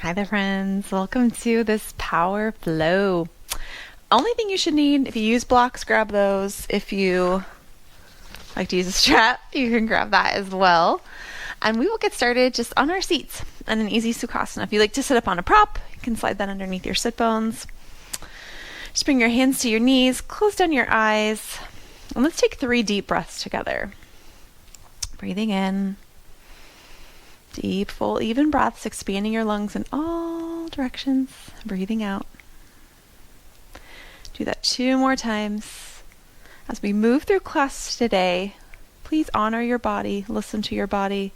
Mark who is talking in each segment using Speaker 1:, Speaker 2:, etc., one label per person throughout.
Speaker 1: Hi there, friends. Welcome to this power flow. Only thing you should need, if you use blocks, grab those. If you like to use a strap, you can grab that as well. And we will get started just on our seats and an easy Sukhasana. If you like to sit up on a prop, you can slide that underneath your sit bones. Just bring your hands to your knees, close down your eyes, and let's take 3 deep breaths together. Breathing in. Deep, full, even breaths, expanding your lungs in all directions. Breathing out. Do that 2 more times. As we move through class today, please honor your body, listen to your body.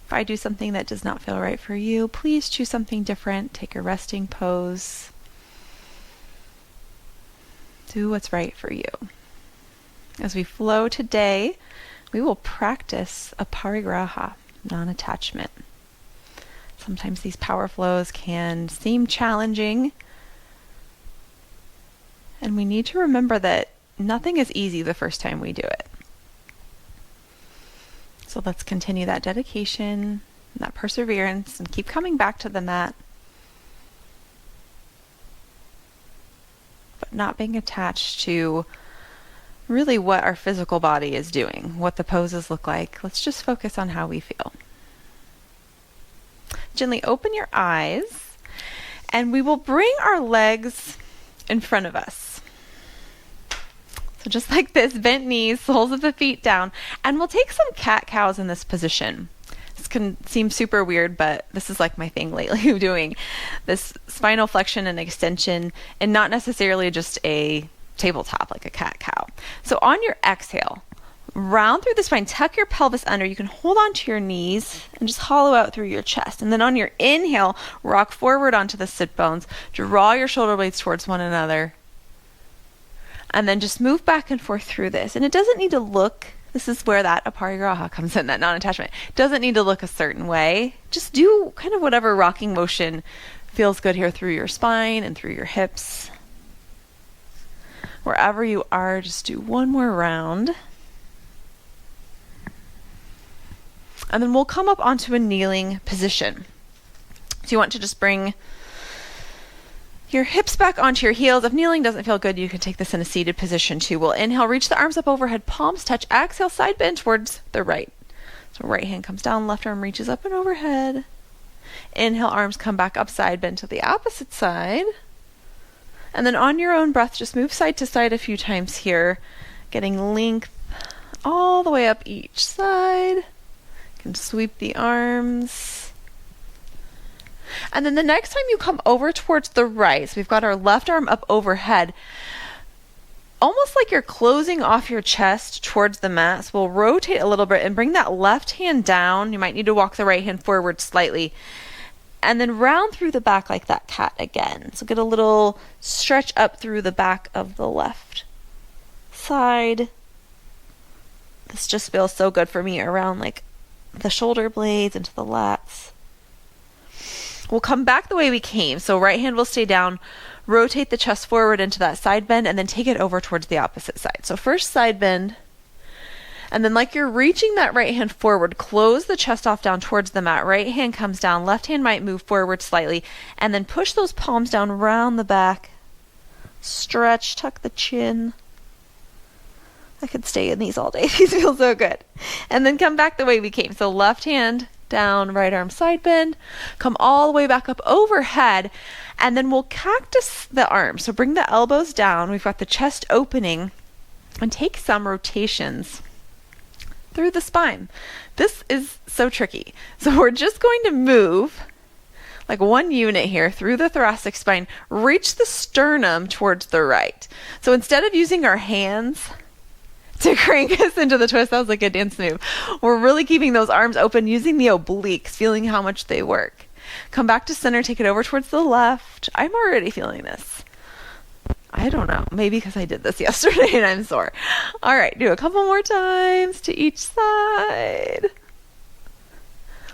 Speaker 1: If I do something that does not feel right for you, please choose something different. Take a resting pose. Do what's right for you. As we flow today, we will practice a parigraha, non-attachment. Sometimes these power flows can seem challenging, and we need to remember that nothing is easy the first time we do it. So let's continue that dedication, that perseverance, and keep coming back to the mat, but not being attached to really what our physical body is doing, what the poses look like. Let's just focus on how we feel. Gently open your eyes, and we will bring our legs in front of us. So just like this, bent knees, soles of the feet down, and we'll take some cat-cows in this position. This can seem super weird, but this is like my thing lately of doing this spinal flexion and extension, and not necessarily just a tabletop like a cat-cow. So on your exhale, round through the spine, tuck your pelvis under. You can hold onto your knees and just hollow out through your chest. And then on your inhale, rock forward onto the sit bones. Draw your shoulder blades towards one another. And then just move back and forth through this. And it doesn't need to look, this is where that aparigraha comes in, that non-attachment. It doesn't need to look a certain way. Just do kind of whatever rocking motion feels good here through your spine and through your hips. Wherever you are, just do one more round. And then we'll come up onto a kneeling position. So you want to just bring your hips back onto your heels. If kneeling doesn't feel good, you can take this in a seated position too. We'll inhale, reach the arms up overhead, palms touch. Exhale, side bend towards the right. So right hand comes down, left arm reaches up and overhead. Inhale, arms come back up, side bend to the opposite side. And then on your own breath, just move side to side a few times here, getting length all the way up each side. You can sweep the arms. And then the next time you come over towards the right, so we've got our left arm up overhead, almost like you're closing off your chest towards the mat. So we'll rotate a little bit and bring that left hand down. You might need to walk the right hand forward slightly. And then round through the back like that cat again. So get a little stretch up through the back of the left side. This just feels so good for me around like the shoulder blades into the lats. We'll come back the way we came. So right hand will stay down, rotate the chest forward into that side bend, and then take it over towards the opposite side. So first side bend. And then like you're reaching that right hand forward, close the chest off down towards the mat. Right hand comes down, left hand might move forward slightly, and then push those palms down around the back. Stretch, tuck the chin. I could stay in these all day. These feel so good. And then come back the way we came. So left hand down, right arm side bend. Come all the way back up overhead. And then we'll cactus the arms. So bring the elbows down. We've got the chest opening. And take some rotations through the spine. This is so tricky. So we're just going to move like one unit here through the thoracic spine, reach the sternum towards the right. So instead of using our hands to crank us into the twist, that was like a dance move, we're really keeping those arms open, using the obliques, feeling how much they work. Come back to center, take it over towards the left. I'm already feeling this. I don't know, maybe because I did this yesterday and I'm sore. All right, do a couple more times to each side.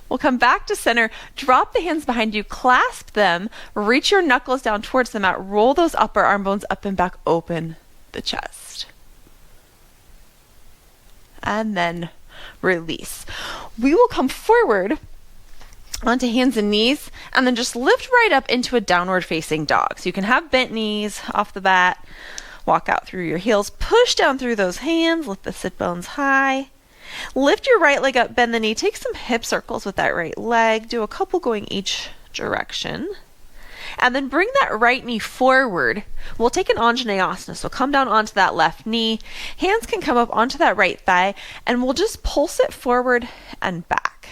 Speaker 1: We'll come back to center, drop the hands behind you, clasp them, reach your knuckles down towards the mat, roll those upper arm bones up and back, open the chest. And then release. We will come forward onto hands and knees, and then just lift right up into a downward facing dog. So you can have bent knees off the bat, walk out through your heels, push down through those hands, lift the sit bones high. Lift your right leg up, bend the knee, take some hip circles with that right leg, do a couple going each direction. And then bring that right knee forward. We'll take an Anjaneyasana, so come down onto that left knee. Hands can come up onto that right thigh, and we'll just pulse it forward and back.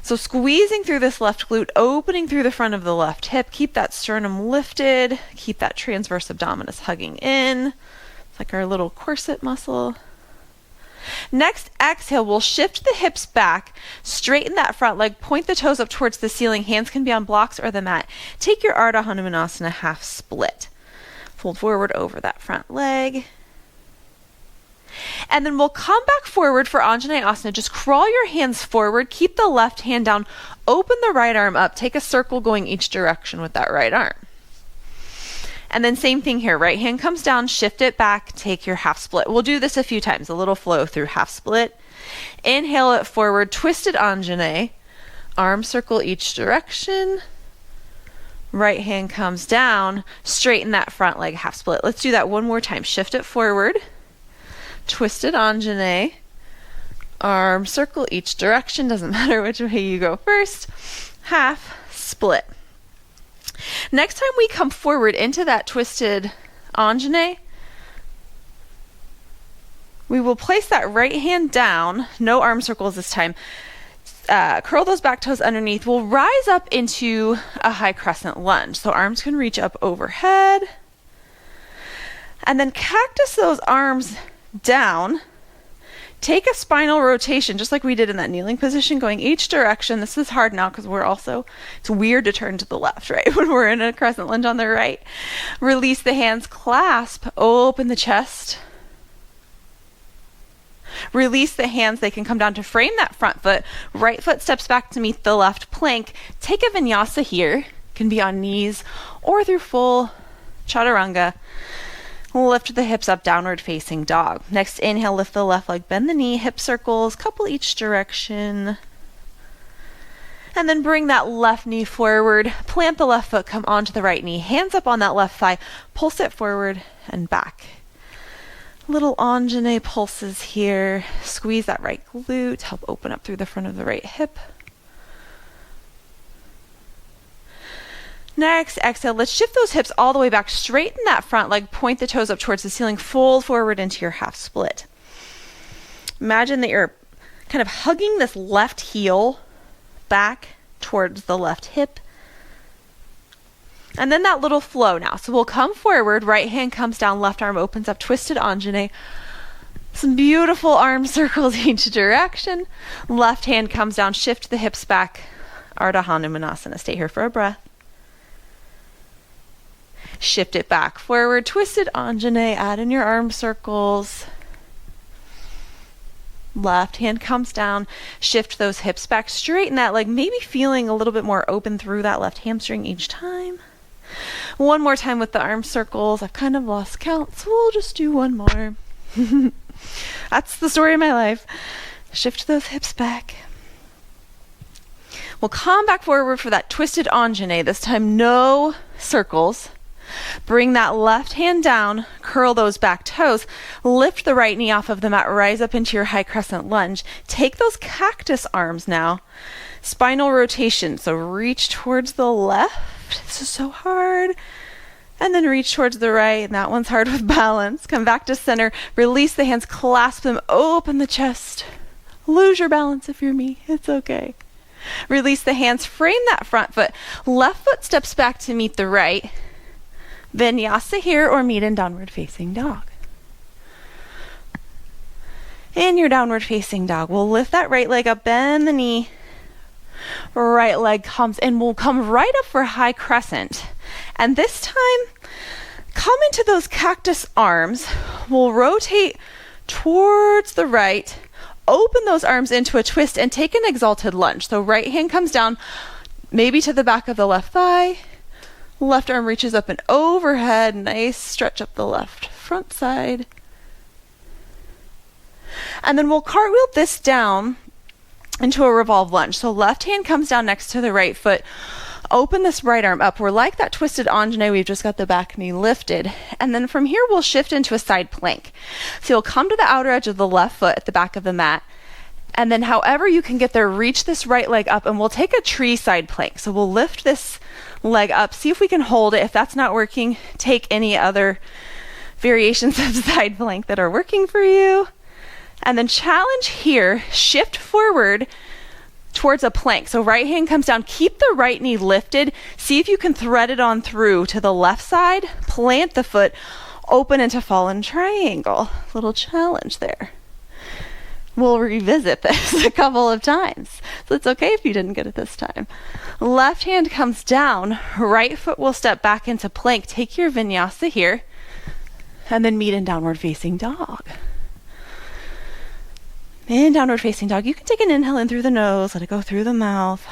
Speaker 1: So squeezing through this left glute, opening through the front of the left hip. Keep that sternum lifted. Keep that transverse abdominis hugging in. It's like our little corset muscle. Next, exhale, we'll shift the hips back, straighten that front leg, point the toes up towards the ceiling. Hands can be on blocks or the mat. Take your Ardha Hanumanasana half split. Fold forward over that front leg. And then we'll come back forward for Anjaneyasana. Just crawl your hands forward, keep the left hand down, open the right arm up, take a circle going each direction with that right arm. And then same thing here, right hand comes down, shift it back, take your half split. We'll do this a few times, a little flow through half split. Inhale it forward, twisted Anjaney, arm circle each direction. Right hand comes down, straighten that front leg, half split. Let's do that one more time. Shift it forward. Twisted Anjaney, arm circle each direction, doesn't matter which way you go first, half split. Next time we come forward into that twisted Anjaney, we will place that right hand down, no arm circles this time, curl those back toes underneath. We'll rise up into a high crescent lunge, so arms can reach up overhead, and then cactus those arms down. Take a spinal rotation, just like we did in that kneeling position, going each direction. This is hard now because it's weird to turn to the left, right? When we're in a crescent lunge on the right. Release the hands, clasp, open the chest. Release the hands, they can come down to frame that front foot. Right foot steps back to meet the left plank. Take a vinyasa here, can be on knees or through full chaturanga. Lift the hips up, downward facing dog. Next inhale, lift the left leg, bend the knee, hip circles, couple each direction. And then bring that left knee forward, plant the left foot, come onto the right knee, hands up on that left thigh, pulse it forward and back. Little Anjaney pulses here. Squeeze that right glute, help open up through the front of the right hip. Next, exhale, let's shift those hips all the way back, straighten that front leg, point the toes up towards the ceiling, fold forward into your half split. Imagine that you're kind of hugging this left heel back towards the left hip. And then that little flow now. So we'll come forward, right hand comes down, left arm opens up, twisted Anjaney. Some beautiful arm circles each direction. Left hand comes down, shift the hips back, Ardha Hanumanasana. Stay here for a breath. Shift it back forward, twisted Anjaney, add in your arm circles. Left hand comes down, shift those hips back, straighten that leg, maybe feeling a little bit more open through that left hamstring each time. One more time with the arm circles. I've kind of lost count, so we'll just do one more. That's the story of my life. Shift those hips back. We'll come back forward for that twisted Anjaney, this time no circles. Bring that left hand down, curl those back toes, lift the right knee off of the mat, rise up into your high crescent lunge. Take those cactus arms now. Spinal rotation, so reach towards the left. This is so hard. And then reach towards the right, and that one's hard with balance. Come back to center, release the hands, clasp them, open the chest. Lose your balance if you're me, it's okay. Release the hands, frame that front foot. Left foot steps back to meet the right. Vinyasa here or meet in downward facing dog. In your downward facing dog, we'll lift that right leg up, bend the knee. Right leg comes in. We'll come right up for high crescent. And this time, come into those cactus arms. We'll rotate towards the right, open those arms into a twist, and take an exalted lunge. So right hand comes down, maybe to the back of the left thigh. Left arm reaches up and overhead. Nice stretch up the left front side. And then we'll cartwheel this down into a revolved lunge. So left hand comes down next to the right foot. Open this right arm up. We're like that twisted Anjane. We've just got the back knee lifted. And then from here, we'll shift into a side plank. So you'll come to the outer edge of the left foot at the back of the mat. And then however you can get there, reach this right leg up, and we'll take a tree side plank. So we'll lift this leg up, see if we can hold it. If that's not working, take any other variations of side plank that are working for you. And then challenge here, shift forward towards a plank. So right hand comes down, keep the right knee lifted. See if you can thread it on through to the left side, plant the foot, open into fallen triangle. Little challenge there. We'll revisit this a couple of times. So it's okay if you didn't get it this time. Left hand comes down, right foot will step back into plank. Take your vinyasa here, and then meet in downward facing dog. In downward facing dog, you can take an inhale in through the nose, let it go through the mouth.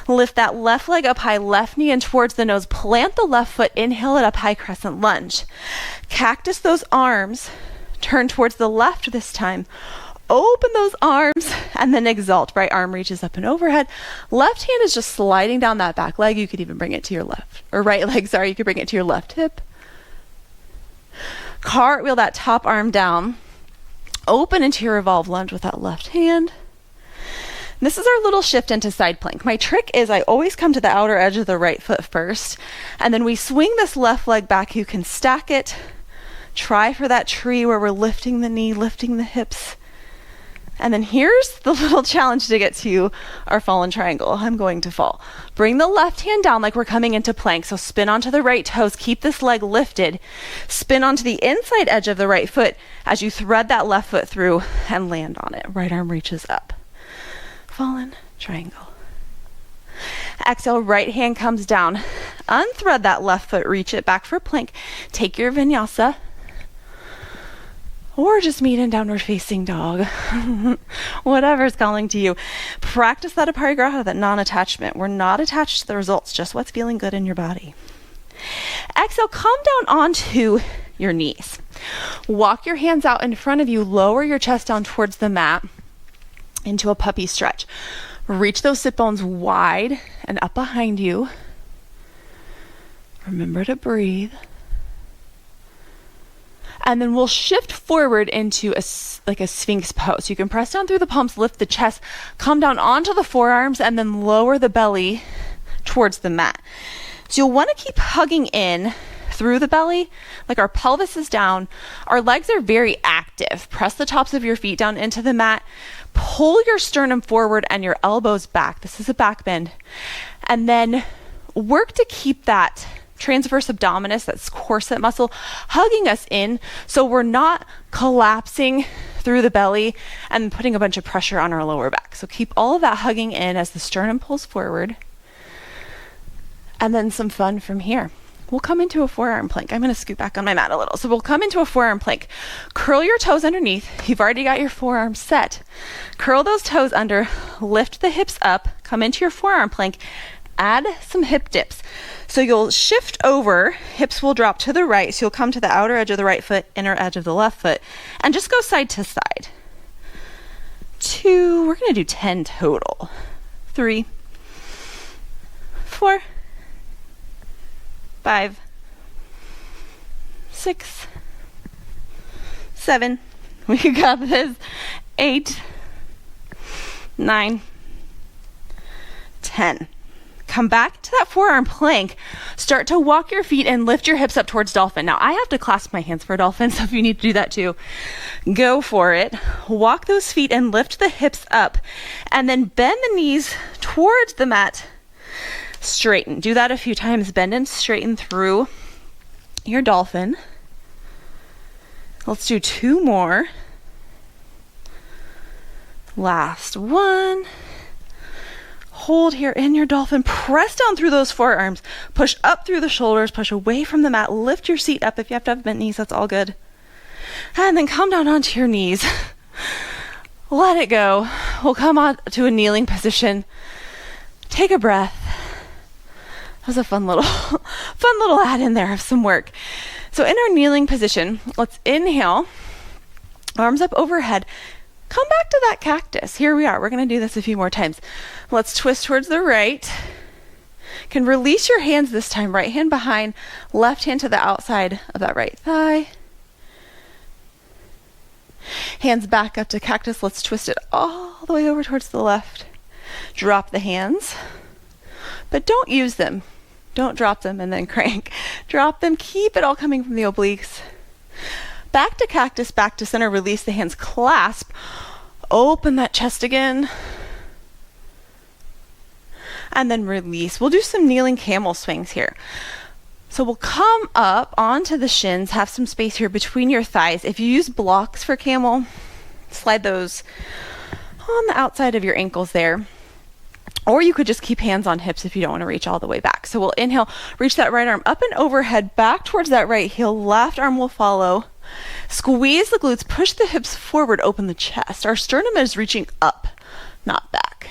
Speaker 1: Lift that left leg up high, left knee in towards the nose. Plant the left foot, inhale it up high, crescent lunge. Cactus those arms, turn towards the left this time. Open those arms and then exalt. Right arm reaches up and overhead. Left hand is just sliding down that back leg. You could even bring it to your left, or right leg, sorry, you could bring it to your left hip. Cartwheel that top arm down. Open into your revolved lunge with that left hand. This is our little shift into side plank. My trick is I always come to the outer edge of the right foot first, and then we swing this left leg back. You can stack it. Try for that tree where we're lifting the knee, lifting the hips. And then here's the little challenge to get to our fallen triangle. I'm going to fall. Bring the left hand down like we're coming into plank. So spin onto the right toes. Keep this leg lifted. Spin onto the inside edge of the right foot as you thread that left foot through and land on it. Right arm reaches up. Fallen triangle. Exhale, right hand comes down. Unthread that left foot. Reach it back for plank. Take your vinyasa. Or just meet in downward facing dog. Whatever's calling to you. Practice that aparigraha, that non-attachment. We're not attached to the results, just what's feeling good in your body. Exhale, come down onto your knees. Walk your hands out in front of you. Lower your chest down towards the mat into a puppy stretch. Reach those sit bones wide and up behind you. Remember to breathe. And then we'll shift forward into a sphinx pose. You can press down through the palms, lift the chest, come down onto the forearms, and then lower the belly towards the mat. So you'll want to keep hugging in through the belly, like our pelvis is down. Our legs are very active. Press the tops of your feet down into the mat. Pull your sternum forward and your elbows back. This is a back bend. And then work to keep that transverse abdominis, that's corset muscle, hugging us in so we're not collapsing through the belly and putting a bunch of pressure on our lower back. So keep all of that hugging in as the sternum pulls forward. And then some fun from here. We'll come into a forearm plank. I'm going to scoot back on my mat a little. So we'll come into a forearm plank. Curl your toes underneath. You've already got your forearms set. Curl those toes under, lift the hips up, come into your forearm plank, add some hip dips. So you'll shift over, hips will drop to the right, so you'll come to the outer edge of the right foot, inner edge of the left foot, and just go side to side. 2, we're going to do 10 total. 3, 4, 5, 6, 7, we got this, 8, 9, 10. Come back to that forearm plank. Start to walk your feet and lift your hips up towards dolphin. Now, I have to clasp my hands for dolphin, so if you need to do that too, go for it. Walk those feet and lift the hips up, and then bend the knees towards the mat. Straighten. Do that a few times. Bend and straighten through your dolphin. Let's do 2 more. Last one. Hold here in your dolphin. Press down through those forearms. Push up through the shoulders. Push away from the mat. Lift your seat up. If you have to have bent knees, that's all good. And then come down onto your knees. Let it go. We'll come on to a kneeling position. Take a breath. That was a fun little add in there of some work. So in our kneeling position, let's inhale. Arms up overhead. come back to that cactus. Here we are. We're going to do this a few more times. Let's twist towards the right. Can release your hands this time. Right hand behind, left hand to the outside of that right thigh. Hands back up to cactus. Let's twist it all the way over towards the left. Drop the hands, but don't use them. Don't drop them and then crank. Drop them. Keep it all coming from the obliques. Back to cactus, back to center. Release the hands. Clasp. Open that chest again. And then release. We'll do some kneeling camel swings here. So we'll come up onto the shins, have some space here between your thighs. If you use blocks for camel, slide those on the outside of your ankles there. Or you could just keep hands on hips if you don't want to reach all the way back. So we'll inhale, reach that right arm up and overhead, back towards that right heel. Left arm will follow. Squeeze the glutes, push the hips forward, open the chest. Our sternum is reaching up, not back.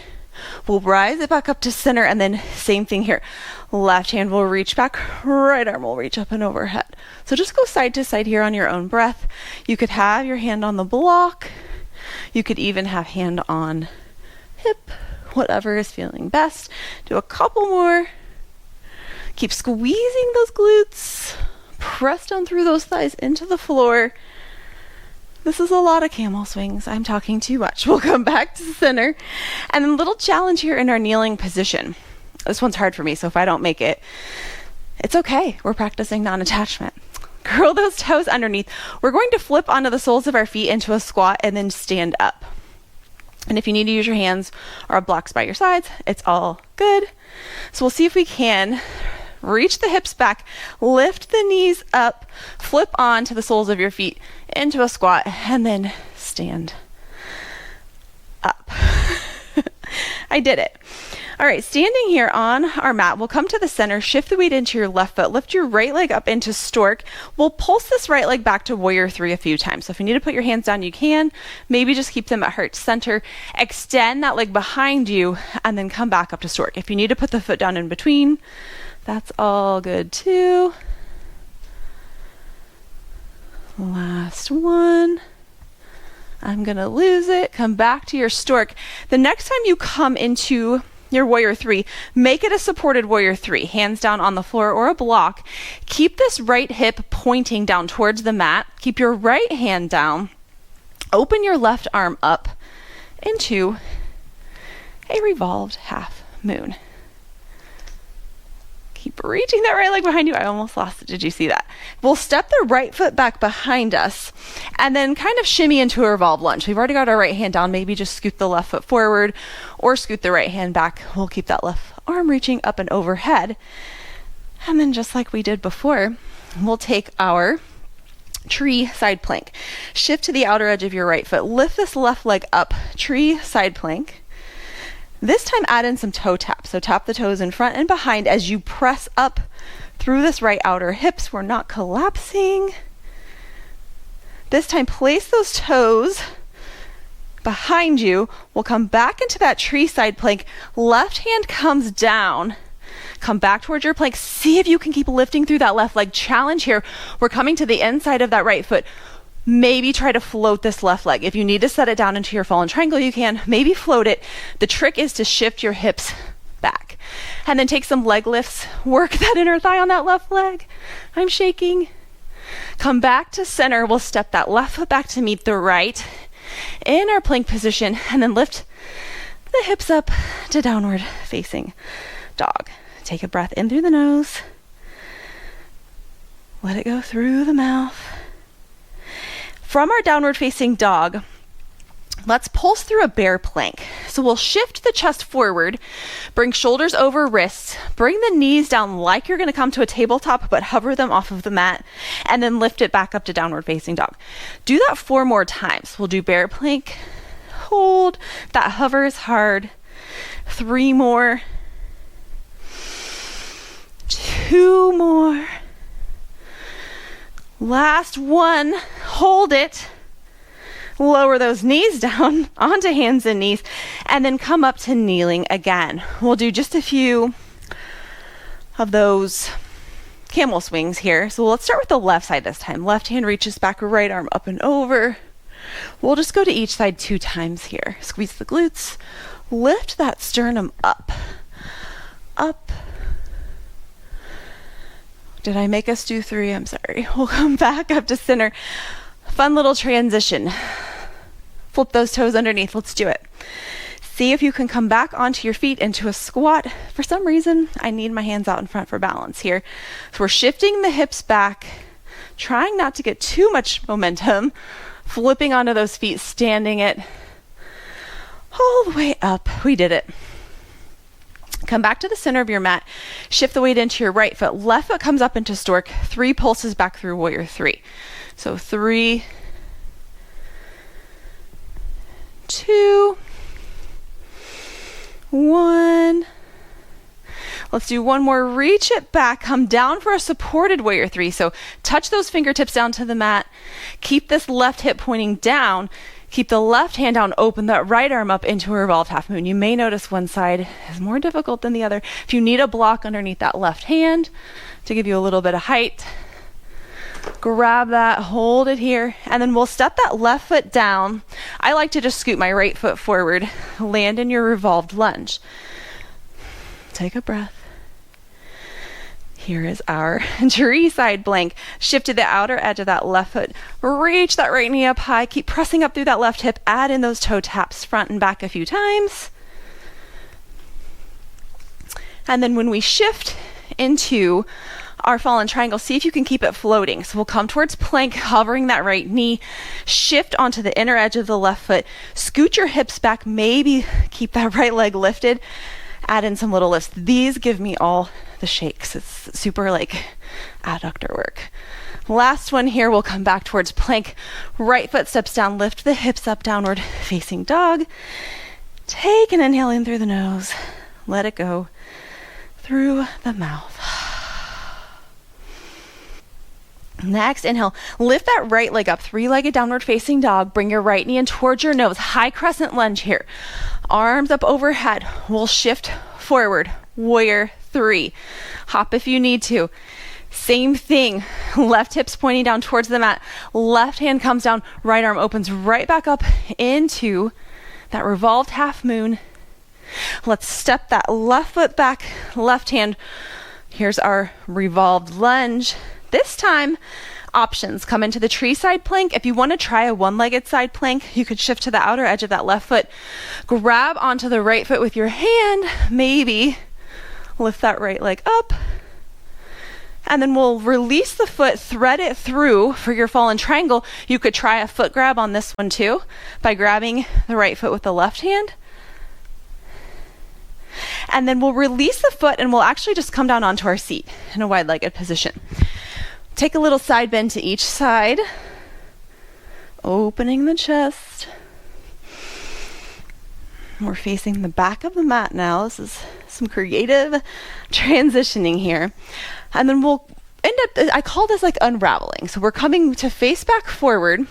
Speaker 1: We'll rise it back up to center, and then same thing here. Left hand will reach back, right arm will reach up and overhead. So just go side to side here on your own breath. You could have your hand on the block. You could even have hand on hip, whatever is feeling best. Do a couple more. Keep squeezing those glutes. Press down through those thighs into the floor. This is a lot of camel swings. I'm talking too much. We'll come back to the center. And then a little challenge here in our kneeling position. This one's hard for me, so if I don't make it, it's okay. We're practicing non-attachment. Curl those toes underneath. We're going to flip onto the soles of our feet into a squat and then stand up. And if you need to use your hands or blocks by your sides, it's all good. So we'll see if we can reach the hips back, lift the knees up, flip on to the soles of your feet into a squat, and then stand up. I did it. All right, standing here on our mat, we'll come to the center, shift the weight into your left foot, lift your right leg up into stork. We'll pulse this right leg back to warrior three a few times. So if you need to put your hands down, you can. Maybe just keep them at heart center. Extend that leg behind you, and then come back up to stork. If you need to put the foot down in between, that's all good too. Last one. I'm gonna lose it. Come back to your stork. The next time you come into your warrior three, make it a supported warrior three. Hands down on the floor or a block. Keep this right hip pointing down towards the mat. Keep your right hand down. Open your left arm up into a revolved half moon. Keep reaching that right leg behind you. I almost lost it. Did you see that? We'll step the right foot back behind us and then kind of shimmy into a revolved lunge. We've already got our right hand down. Maybe just scoot the left foot forward or scoot the right hand back. We'll keep that left arm reaching up and overhead. And then just like we did before, we'll take our tree side plank. Shift to the outer edge of your right foot. Lift this left leg up. Tree side plank. This time add in some toe taps. So tap the toes in front and behind as you press up through this right outer hips. We're not collapsing. This time place those toes behind you. We'll come back into that tree side plank. Left hand comes down. Come back towards your plank. See if you can keep lifting through that left leg. Challenge here. We're coming to the inside of that right foot. Maybe try to float this left leg. If you need to set it down into your fallen triangle, you can. Maybe float it. The trick is to shift your hips back. And then take some leg lifts. Work that inner thigh on that left leg. I'm shaking. Come back to center. We'll step that left foot back to meet the right in our plank position. And then lift the hips up to downward facing dog. Take a breath in through the nose. Let it go through the mouth. From our downward facing dog, let's pulse through a bear plank. So we'll shift the chest forward, bring shoulders over wrists, bring the knees down like you're going to come to a tabletop, but hover them off of the mat, and then lift it back up to downward facing dog. Do that 4 more times. We'll do bear plank, hold, that hover is hard. 3 more, 2 more. Last one, hold it, lower those knees down onto hands and knees, and then come up to kneeling again. We'll do just a few of those camel swings here. So let's start with the left side this time. Left hand reaches back, right arm up and over. We'll just go to each side 2 times here. Squeeze the glutes, lift that sternum up, up. Did I make us do 3? I'm sorry. We'll come back up to center. Fun little transition. Flip those toes underneath. Let's do it. See if you can come back onto your feet into a squat. For some reason, I need my hands out in front for balance here. So we're shifting the hips back, trying not to get too much momentum, flipping onto those feet, standing it all the way up. We did it. Come back to the center of your mat, shift the weight into your right foot. Left foot comes up into stork, 3 pulses back through warrior 3. So 3, 2, 1. Let's do one more. Reach it back, come down for a supported warrior 3. So touch those fingertips down to the mat. Keep this left hip pointing down. Keep the left hand down, open that right arm up into a revolved half moon. You may notice one side is more difficult than the other. If you need a block underneath that left hand to give you a little bit of height, grab that, hold it here, and then we'll step that left foot down. I like to just scoot my right foot forward, land in your revolved lunge. Take a breath. Here is our tree side plank. Shift to the outer edge of that left foot. Reach that right knee up high. Keep pressing up through that left hip. Add in those toe taps front and back a few times. And then when we shift into our fallen triangle, see if you can keep it floating. So we'll come towards plank, hovering that right knee. Shift onto the inner edge of the left foot. Scoot your hips back. Maybe keep that right leg lifted. Add in some little lifts. These give me all the shakes. It's super like adductor work. Last one here, we'll come back towards plank. Right foot steps down, lift the hips up, downward facing dog. Take an inhale in through the nose. Let it go through the mouth. Next, inhale, lift that right leg up, 3-legged downward facing dog. Bring your right knee in towards your nose. High crescent lunge here. Arms up overhead. We'll shift forward. Warrior 3. Hop if you need to. Same thing. Left hips pointing down towards the mat. Left hand comes down. Right arm opens right back up into that revolved half moon. Let's step that left foot back. Left hand. Here's our revolved lunge. This time, options. Come into the tree side plank. If you want to try a 1-legged side plank, you could shift to the outer edge of that left foot. Grab onto the right foot with your hand. Maybe lift that right leg up. And then we'll release the foot, thread it through for your fallen triangle. You could try a foot grab on this one too by grabbing the right foot with the left hand. And then we'll release the foot and we'll actually just come down onto our seat in a wide-legged position. Take a little side bend to each side, opening the chest. We're facing the back of the mat now. This is some creative transitioning here. And then we'll end up, I call this like unraveling. So we're coming to face back forward.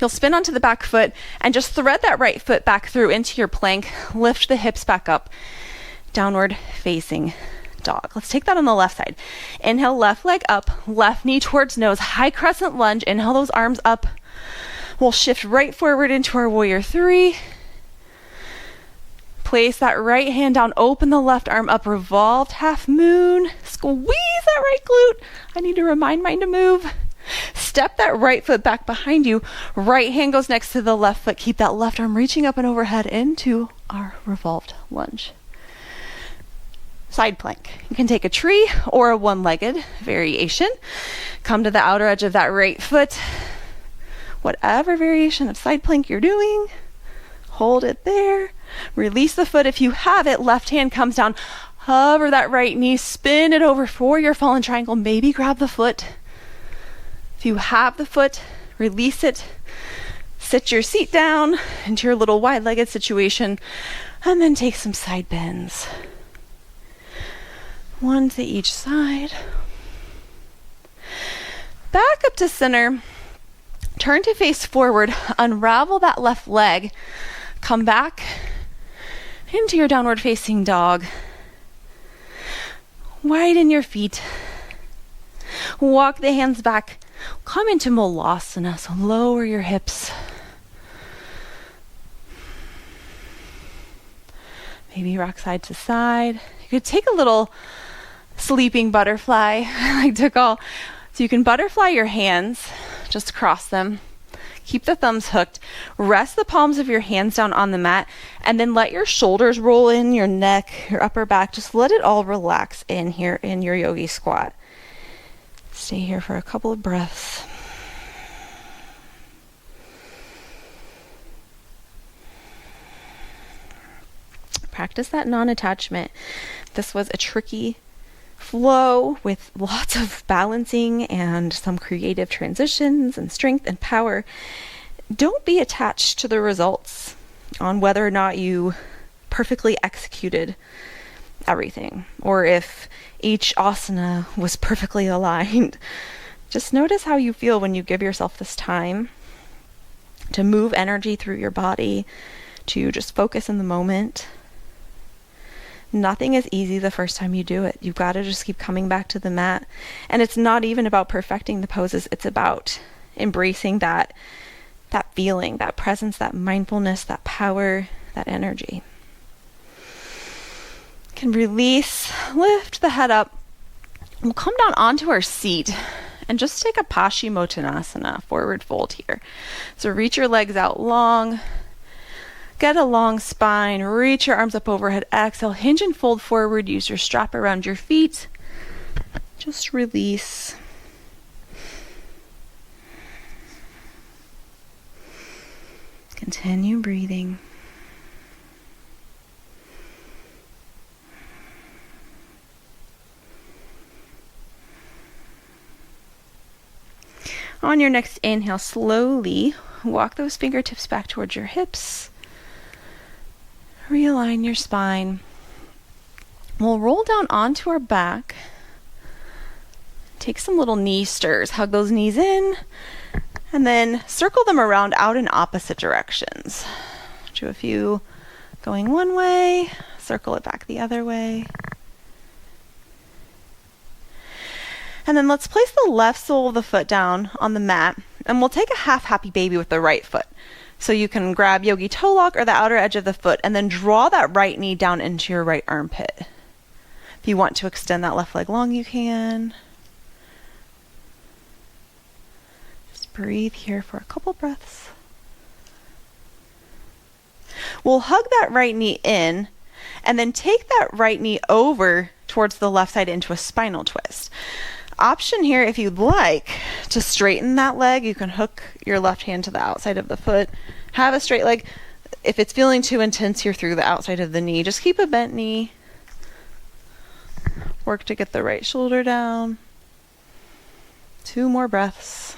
Speaker 1: You'll spin onto the back foot and just thread that right foot back through into your plank. Lift the hips back up, downward facing dog. Let's take that on the left side. Inhale, left leg up, left knee towards nose, high crescent lunge. Inhale those arms up. We'll shift right forward into our warrior 3. Place that right hand down, open the left arm up, revolved half moon. Squeeze that right glute. I need to remind mine to move. Step that right foot back behind you. Right hand goes next to the left foot. Keep that left arm reaching up and overhead into our revolved lunge. Side plank. You can take a tree or a 1-legged variation. Come to the outer edge of that right foot. Whatever variation of side plank you're doing, hold it there. Release the foot if you have it. Left hand comes down. Hover that right knee. Spin it over for your fallen triangle. Maybe grab the foot. If you have the foot, release it. Sit your seat down into your little wide-legged situation. And then take some side bends. 1 to each side. Back up to center. Turn to face forward. Unravel that left leg. Come back into your downward facing dog. Widen your feet. Walk the hands back. Come into Molasana, so lower your hips. Maybe rock side to side. You could take a little sleeping butterfly, I like to call. So you can butterfly your hands, just cross them. Keep the thumbs hooked. Rest the palms of your hands down on the mat, and then let your shoulders roll in, your neck, your upper back. Just let it all relax in here in your yogi squat. Stay here for a couple of breaths. Practice that non-attachment. This was a tricky flow with lots of balancing and some creative transitions and strength and power. Don't be attached to the results on whether or not you perfectly executed everything or if each asana was perfectly aligned. Just notice how you feel when you give yourself this time to move energy through your body, to just focus in the moment. Nothing is easy the first time you do it. You've got to just keep coming back to the mat. And it's not even about perfecting the poses. It's about embracing that feeling, that presence, that mindfulness, that power, that energy. You can release, lift the head up. We'll come down onto our seat and just take a Paschimottanasana, forward fold here. So reach your legs out long. Get a long spine, reach your arms up overhead, exhale, hinge and fold forward, use your strap around your feet. Just release. Continue breathing. On your next inhale, slowly walk those fingertips back towards your hips. Realign your spine. We'll roll down onto our back. Take some little knee stirs. Hug those knees in, and then circle them around out in opposite directions. Do a few going one way, circle it back the other way. And then let's place the left sole of the foot down on the mat, and we'll take a half happy baby with the right foot. So you can grab yogi toe lock or the outer edge of the foot and then draw that right knee down into your right armpit. If you want to extend that left leg long, you can. Just breathe here for a couple breaths. We'll hug that right knee in and then take that right knee over towards the left side into a spinal twist. Option here, if you'd like to straighten that leg, you can hook your left hand to the outside of the foot. Have a straight leg. If it's feeling too intense, you're through the outside of the knee. Just keep a bent knee. Work to get the right shoulder down. 2 more breaths.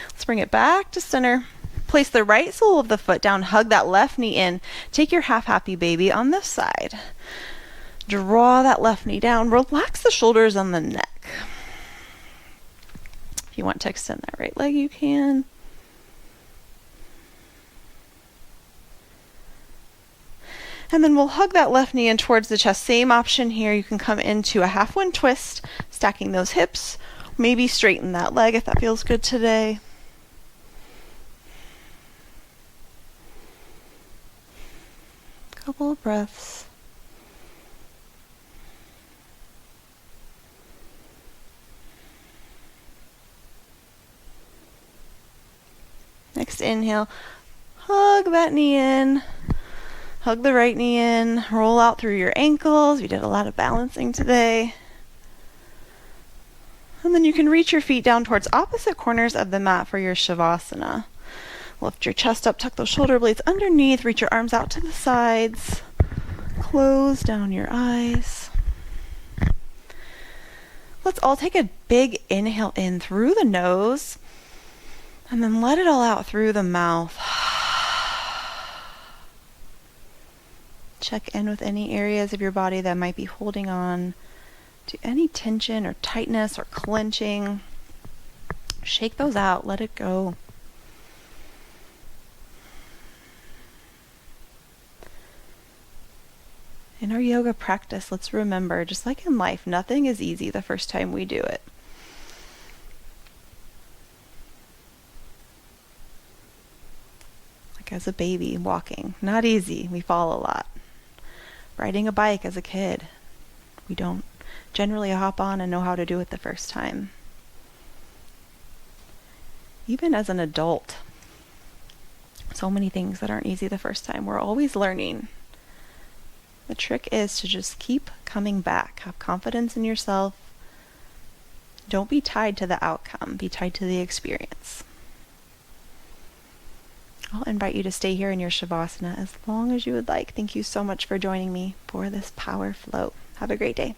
Speaker 1: Let's bring it back to center. Place the right sole of the foot down, hug that left knee in. Take your half happy baby on this side. Draw that left knee down. Relax the shoulders on the neck. If you want to extend that right leg, you can. And then we'll hug that left knee in towards the chest. Same option here. You can come into a half wind twist, stacking those hips. Maybe straighten that leg if that feels good today. Couple of breaths. Next inhale, hug that knee in, hug the right knee in, roll out through your ankles. We did a lot of balancing today. And then you can reach your feet down towards opposite corners of the mat for your Shavasana. Lift your chest up, tuck those shoulder blades underneath, reach your arms out to the sides, close down your eyes. Let's all take a big inhale in through the nose, and then let it all out through the mouth. Check in with any areas of your body that might be holding on to any tension or tightness or clenching. Shake those out, let it go. In our yoga practice, let's remember, just like in life, nothing is easy the first time we do it. Like as a baby walking, not easy, we fall a lot. Riding a bike as a kid, we don't generally hop on and know how to do it the first time. Even as an adult, so many things that aren't easy the first time. We're always learning. The trick is to just keep coming back. Have confidence in yourself. Don't be tied to the outcome. Be tied to the experience. I'll invite you to stay here in your Shavasana as long as you would like. Thank you so much for joining me for this power flow. Have a great day.